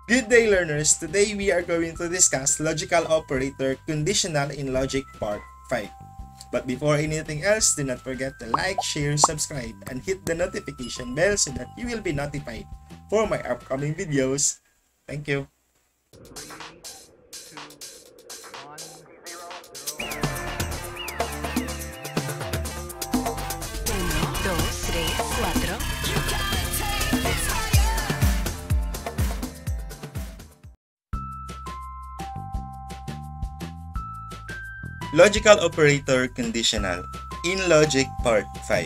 Good day, learners! Today we are going to discuss logical operator conditional in logic part 5. But before anything else, do not forget to like, share, subscribe, and hit the notification bell so that you will be notified for my upcoming videos. Thank you. Logical operator conditional in logic part 5.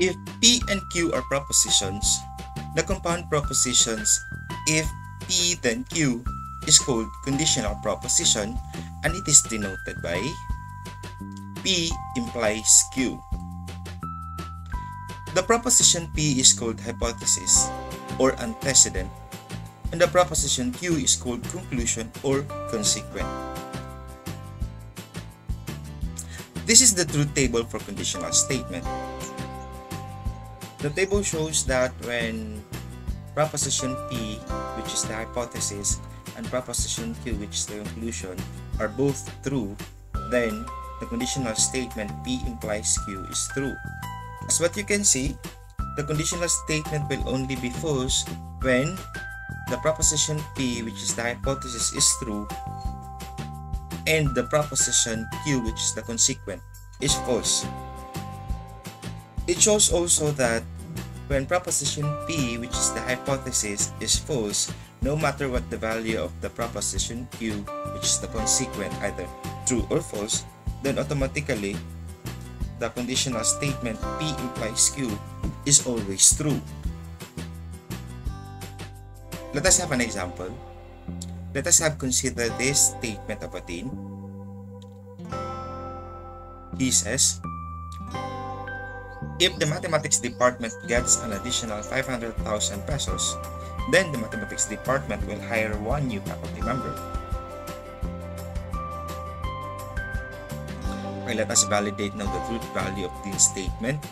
If P and Q are propositions, the compound propositions if P then Q is called conditional proposition and it is denoted by P implies Q. The proposition P is called hypothesis or antecedent, and the proposition Q is called conclusion or consequent. This is the truth table for conditional statement. The table shows that when proposition P, which is the hypothesis, and proposition Q, which is the conclusion, are both true, then the conditional statement P implies Q is true. As what you can see, the conditional statement will only be false when the proposition P, which is the hypothesis, is true, and the proposition Q, which is the consequent, is false. It shows also that when proposition P, which is the hypothesis, is false, no matter what the value of the proposition Q, which is the consequent, either true or false, then automatically the conditional statement P implies Q is always true. Let us have an example. Let us have considered this statement of a dean. He says, if the mathematics department gets an additional 500,000 pesos, then the mathematics department will hire one new faculty member. Okay, let us validate now the truth value of this statement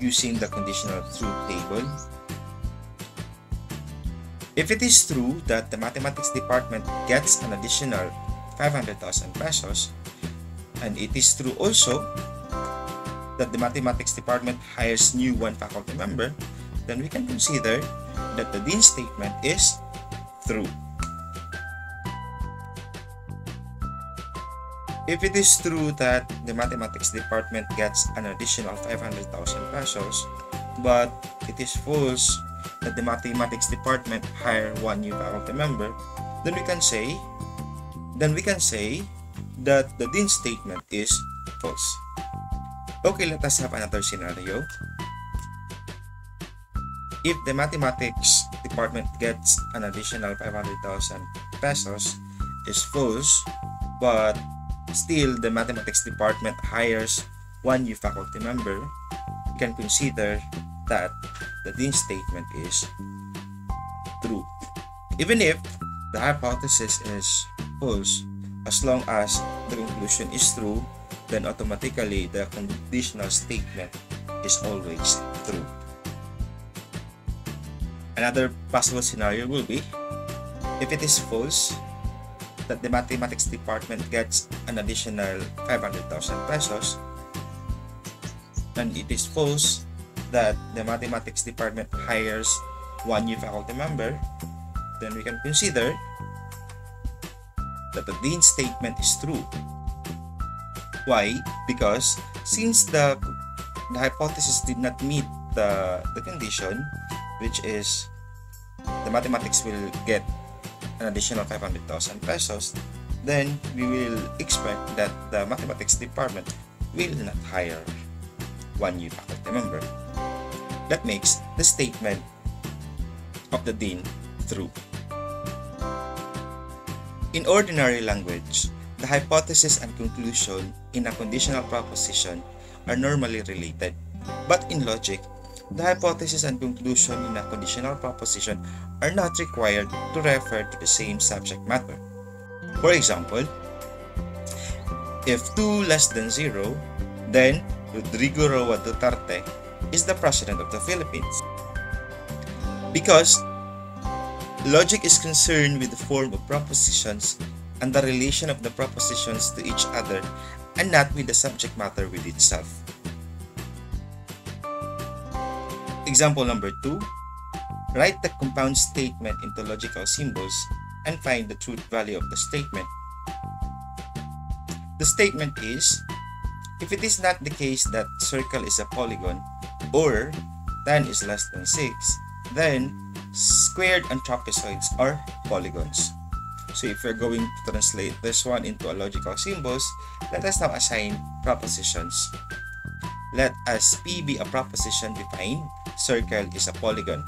using the conditional truth table. If it is true that the mathematics department gets an additional 500,000 pesos, and it is true also that the mathematics department hires new one faculty member, then we can consider that the dean's statement is true. If it is true that the mathematics department gets an additional 500,000 pesos, but it is false that the mathematics department hire one new faculty member, then we can say that the dean's statement is false. Okay, let us have another scenario. If the mathematics department gets an additional 500,000 pesos is false, but still the mathematics department hires one new faculty member, we can consider that the dean's statement is true. Even if the hypothesis is false, as long as the conclusion is true, then automatically the conditional statement is always true. Another possible scenario will be, if it is false that the mathematics department gets an additional 500,000 pesos, and it is false that the mathematics department hires one new faculty member, then we can consider that the dean's statement is true. Why? Because since the hypothesis did not meet the condition, which is the mathematics will get an additional 500,000 pesos, then we will expect that the mathematics department will not hire one new faculty member. That makes the statement of the dean true. In ordinary language, the hypothesis and conclusion in a conditional proposition are normally related. But in logic, the hypothesis and conclusion in a conditional proposition are not required to refer to the same subject matter. For example, if 2 less than 0, then Rodrigo Roa Duterte is the President of the Philippines. because logic is concerned with the form of propositions and the relation of the propositions to each other and not with the subject matter with itself. Example number 2. Write the compound statement into logical symbols and find the truth value of the statement. The statement is, if it is not the case that circle is a polygon or 10 is less than 6, then squared and trapezoids are polygons. So if we're going to translate this one into a logical symbols, let us now assign propositions. Let us P be a proposition defined circle is a polygon.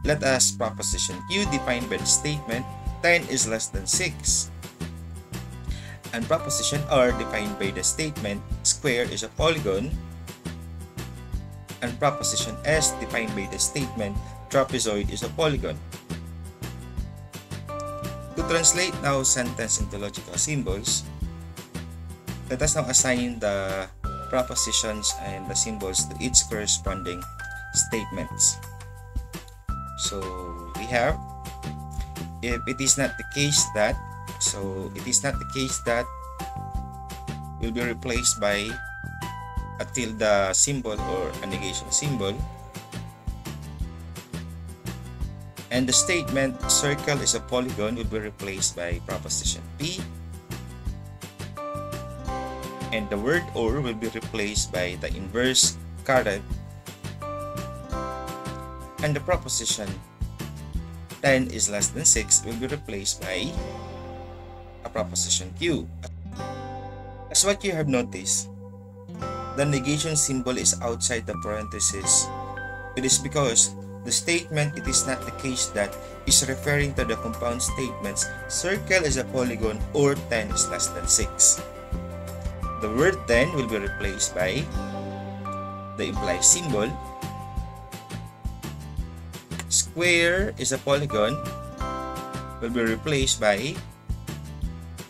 Let us proposition Q defined by the statement 10 is less than 6. And proposition R defined by the statement square is a polygon. And proposition S defined by the statement trapezoid is a polygon. To translate now sentence into logical symbols, let us now assign the propositions and the symbols to its corresponding statements. So we have, if it is not the case that, so it is not the case that will be replaced by a tilde symbol or a negation symbol. And the statement circle is a polygon will be replaced by proposition P. And the word or will be replaced by the inverse caret. And the proposition 10 is less than 6 will be replaced by a proposition Q. As what you have noticed, the negation symbol is outside the parenthesis. It is because the statement it is not the case that is referring to the compound statements circle is a polygon or 10 is less than 6. The word 10 will be replaced by the implied symbol. Square is a polygon will be replaced by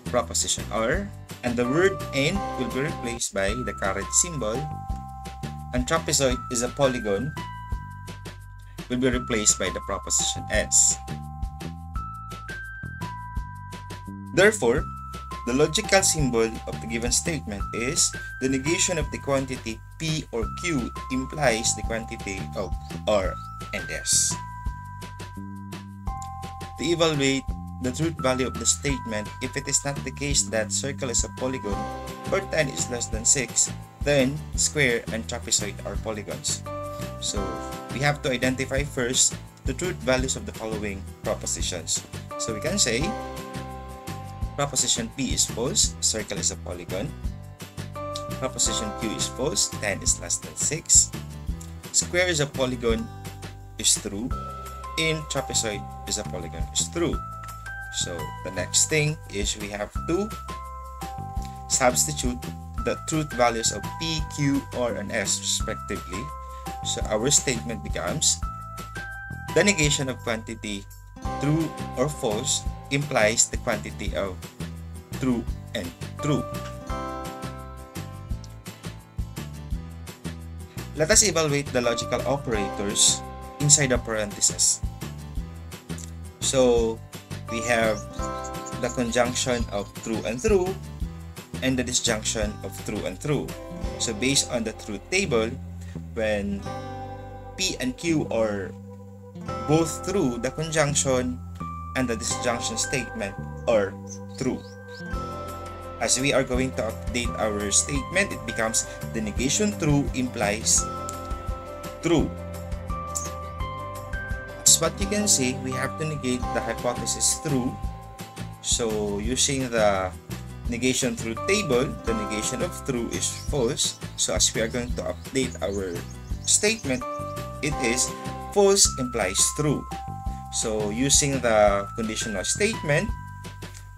proposition R, and the word n will be replaced by the caret symbol, and trapezoid is a polygon will be replaced by the proposition S. Therefore, the logical symbol of the given statement is the negation of the quantity P or Q implies the quantity of R and S. To evaluate the truth value of the statement, if it is not the case that circle is a polygon or 10 is less than 6, then square and trapezoid are polygons. So we have to identify first the truth values of the following propositions. So we can say proposition P is false, circle is a polygon. Proposition Q is false, 10 is less than 6. Square is a polygon is true, and trapezoid is a polygon is true. So the next thing is we have to substitute the truth values of P, Q, R, and S respectively. So our statement becomes the negation of quantity true or false implies the quantity of true and true. Let us evaluate the logical operators inside the parentheses. So we have the conjunction of true and true and the disjunction of true and true. So based on the truth table, when P and Q are both true, the conjunction and the disjunction statement are true. As we are going to update our statement, it becomes the negation true implies true. As what you can see, we have to negate the hypothesis true. So using the negation true table, the negation of true is false. So as we are going to update our statement, it is false implies true. So using the conditional statement,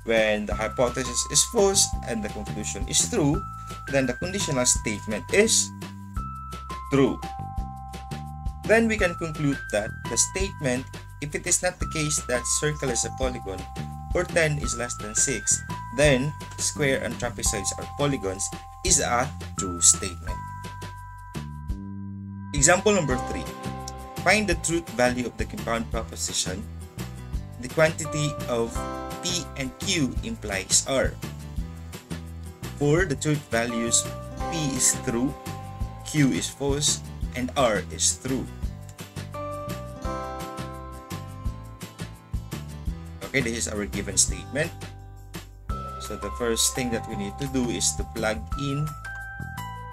when the hypothesis is false and the conclusion is true, then the conditional statement is true. Then we can conclude that the statement, if it is not the case that circle is a polygon or 10 is less than 6, then square and trapezoids are polygons, is a true statement. Example number 3. Find the truth value of the compound proposition. The quantity of P and Q implies R. For the truth values, P is true, Q is false, and R is true. Okay, this is our given statement. So the first thing that we need to do is to plug in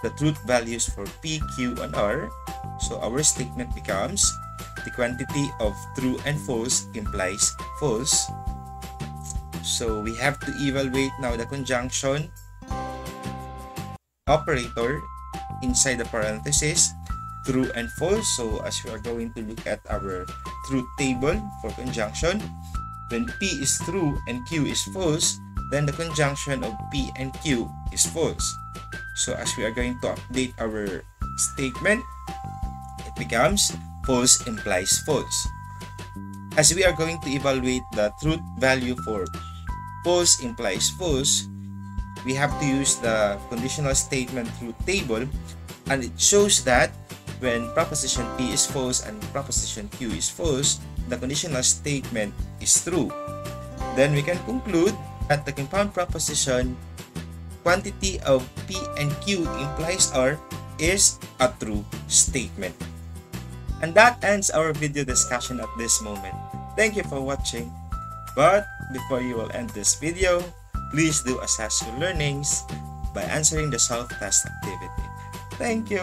the truth values for P, Q, and R. So our statement becomes the quantity of true and false implies false. So we have to evaluate now the conjunction operator inside the parenthesis, true and false. So as we are going to look at our truth table for conjunction, when P is true and Q is false, then the conjunction of P and Q is false. So as we are going to update our statement, it becomes false implies false. As we are going to evaluate the truth value for false implies false, we have to use the conditional statement truth table, and it shows that when proposition P is false and proposition Q is false, the conditional statement is true. Then we can conclude that the compound proposition quantity of P and Q implies R is a true statement. And that ends our video discussion at this moment. Thank you for watching. But before you will end this video, please do assess your learnings by answering the self-test activity. Thank you.